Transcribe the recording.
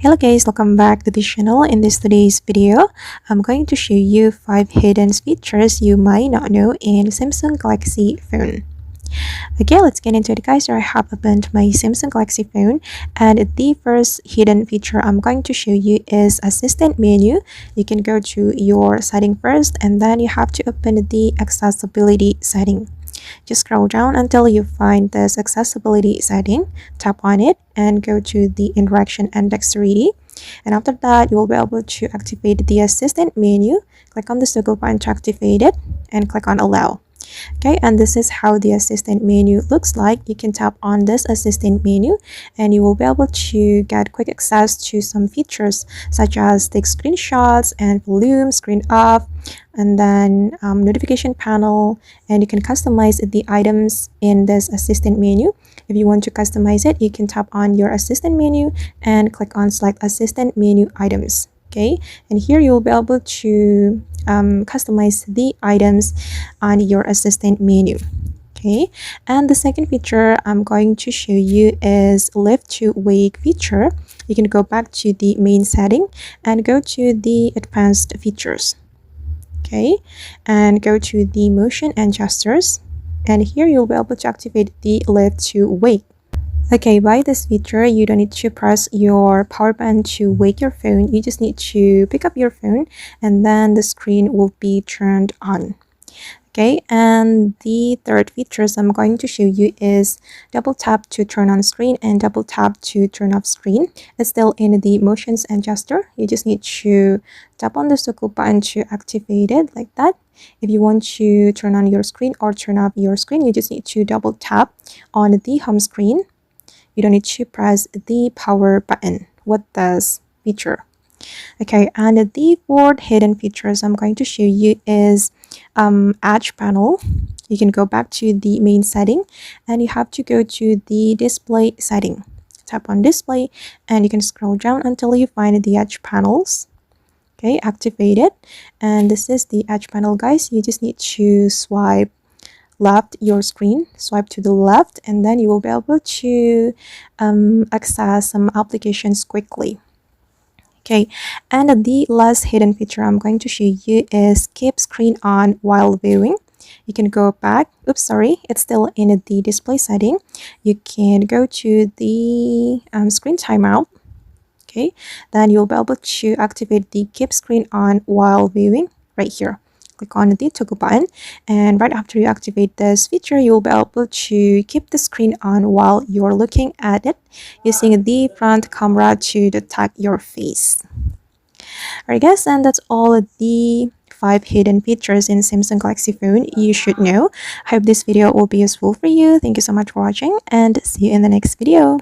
Hello guys, welcome back to the channel. In today's video, I'm going to show you 5 hidden features you might not know in Samsung Galaxy phone. Okay, let's get into it guys. I have opened my Samsung Galaxy phone, and the first hidden feature I'm going to show you is assistant menu. You can go to your setting first, and then you have to open the accessibility setting. Just scroll down until you find this accessibility setting, tap on it and go to the interaction and dexterity, and after that you will be able to activate the assistant menu. Click on the circle button to activate it and click on allow. Okay, and this is how the assistant menu looks like. You can tap on this assistant menu and you will be able to get quick access to some features such as take screenshots and volume, screen off, and then notification panel, and you can customize the items in this assistant menu. If you want to customize it, you can tap on your assistant menu and click on select assistant menu items. Okay, and here you will be able to customize the items on your assistant menu. Okay, and the second feature I'm going to show you is lift to wake feature. You can go back to the main setting and go to the advanced features. Okay, and go to the motion and gestures, and here you'll be able to activate the lift to wake. Okay, by this feature, you don't need to press your power button to wake your phone. You just need to pick up your phone and then the screen will be turned on. Okay, and the third features I'm going to show you is double tap to turn on screen and double tap to turn off screen. It's still in the motions and gesture. You just need to tap on the circle button to activate it like that. If you want to turn on your screen or turn off your screen, you just need to double tap on the home screen. You don't need to press the power button with this feature. Okay, and the fourth hidden features I'm going to show you is edge panel. You can go back to the main setting and you have to go to the display setting. Tap on display and you can scroll down until you find the edge panels. Okay, activate it, and this is the edge panel guys. You just need to swipe left your screen, swipe to the left, and then you will be able to access some applications quickly. Okay, and the last hidden feature I'm going to show you is keep screen on while viewing. You can go back, oops sorry, it's still in the display setting. You can go to the screen timeout. Okay, then you'll be able to activate the keep screen on while viewing right here. Click on the toggle button, and right after you activate this feature, you'll be able to keep the screen on while you're looking at it using the front camera to detect your face. Alright guys, and that's all the 5 hidden features in Samsung Galaxy phone you should know. I hope this video will be useful for you. Thank you so much for watching and see you in the next video.